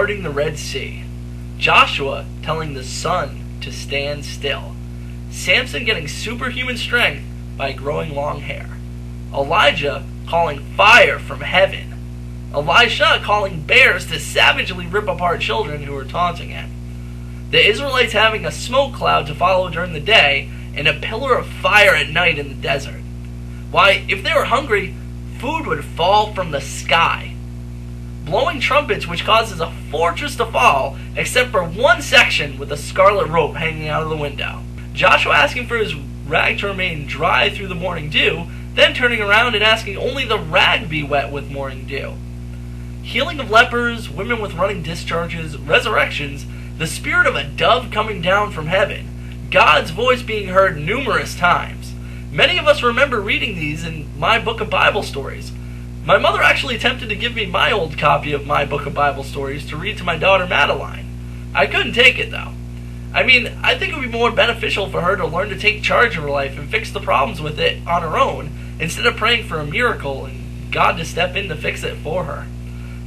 parting the Red Sea, Joshua telling the sun to stand still, Samson getting superhuman strength by growing long hair, Elijah calling fire from heaven, Elisha calling bears to savagely rip apart children who were taunting him, the Israelites having a smoke cloud to follow during the day and a pillar of fire at night in the desert. Why, if they were hungry, food would fall from the sky. Blowing trumpets which causes a fortress to fall, except for one section with a scarlet rope hanging out of the window. Joshua asking for his rag to remain dry through the morning dew, then turning around and asking only the rag be wet with morning dew. Healing of lepers, women with running discharges, resurrections, the spirit of a dove coming down from heaven, God's voice being heard numerous times. Many of us remember reading these in my book of Bible stories. My mother actually attempted to give me my old copy of my book of Bible stories to read to my daughter Madeline. I couldn't take it though. I think it would be more beneficial for her to learn to take charge of her life and fix the problems with it on her own, instead of praying for a miracle and God to step in to fix it for her.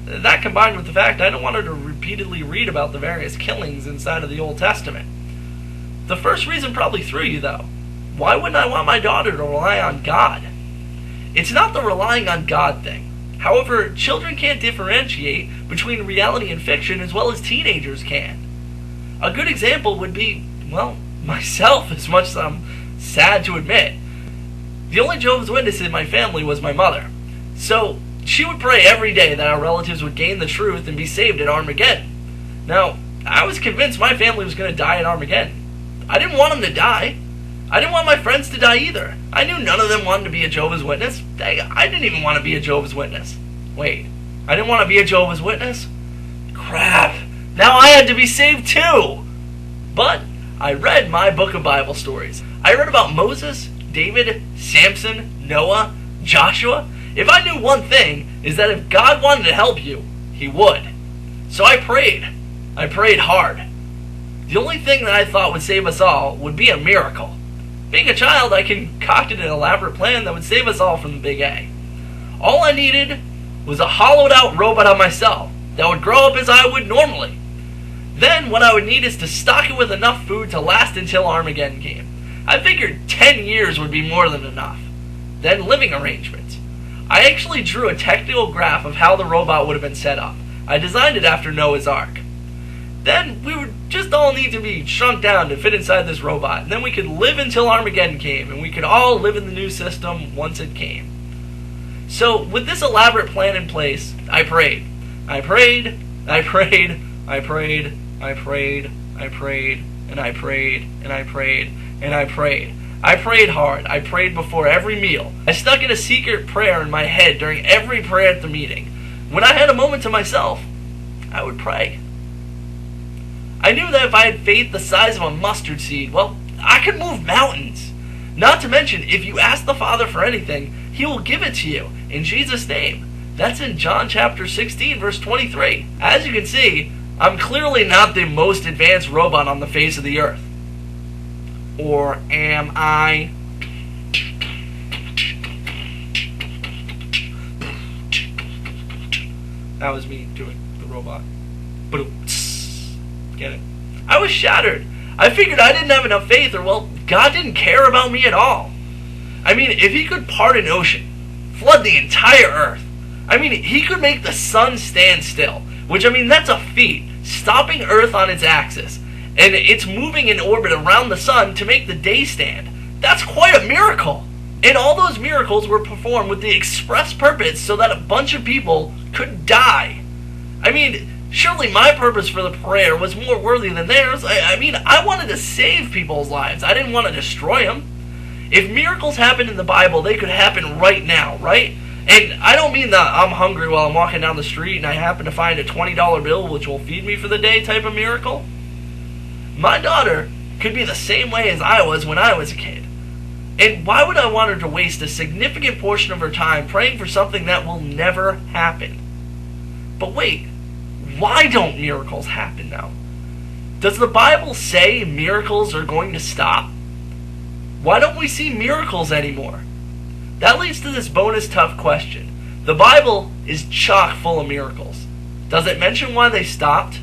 That combined with the fact I don't want her to repeatedly read about the various killings inside of the Old Testament. The first reason probably threw you though. Why wouldn't I want my daughter to rely on God? It's not the relying on God thing. However, children can't differentiate between reality and fiction as well as teenagers can. A good example would be, well, myself, as much as I'm sad to admit. The only Jehovah's Witness in my family was my mother. So, she would pray every day that our relatives would gain the truth and be saved at Armageddon. Now, I was convinced my family was going to die at Armageddon. I didn't want them to die. I didn't want my friends to die either. I knew none of them wanted to be a Jehovah's Witness. I didn't even want to be a Jehovah's Witness. Wait, I didn't want to be a Jehovah's Witness? Crap, now I had to be saved too! But I read my book of Bible stories. I read about Moses, David, Samson, Noah, Joshua. If I knew one thing, is that if God wanted to help you, He would. So I prayed. I prayed hard. The only thing that I thought would save us all would be a miracle. Being a child, I concocted an elaborate plan that would save us all from the big A. All I needed was a hollowed out robot on myself that would grow up as I would normally. Then what I would need is to stock it with enough food to last until Armageddon came. I figured 10 years would be more than enough. Then living arrangements. I actually drew a technical graph of how the robot would have been set up. I designed it after Noah's Ark. Then we would just all need to be shrunk down to fit inside this robot. And then we could live until Armageddon came, and we could all live in the new system once it came. So with this elaborate plan in place, I prayed. I prayed, I prayed, I prayed, I prayed, I prayed, and I prayed, and I prayed, and I prayed. I prayed hard. I prayed before every meal. I stuck in a secret prayer in my head during every prayer at the meeting. When I had a moment to myself, I would pray. I knew that if I had faith the size of a mustard seed, well, I could move mountains. Not to mention, if you ask the Father for anything, He will give it to you, in Jesus' name. That's in John chapter 16, verse 23. As you can see, I'm clearly not the most advanced robot on the face of the earth. Or am I? That was me doing the robot. Get it? I was shattered. I figured I didn't have enough faith, or well, God didn't care about me at all. I mean, if He could part an ocean, flood the entire earth, I mean, He could make the sun stand still, which, I mean, that's a feat, stopping Earth on its axis, and it's moving in orbit around the sun to make the day stand. That's quite a miracle. And all those miracles were performed with the express purpose so that a bunch of people could die. I mean, surely my purpose for the prayer was more worthy than theirs. I mean, I wanted to save people's lives. I didn't want to destroy them. If miracles happened in the Bible, they could happen right now, right? And I don't mean that I'm hungry while I'm walking down the street and I happen to find a $20 bill which will feed me for the day type of miracle. My daughter could be the same way as I was when I was a kid. And why would I want her to waste a significant portion of her time praying for something that will never happen? But wait, why don't miracles happen now? Does the Bible say miracles are going to stop? Why don't we see miracles anymore? That leads to this bonus tough question. The Bible is chock full of miracles. Does it mention why they stopped?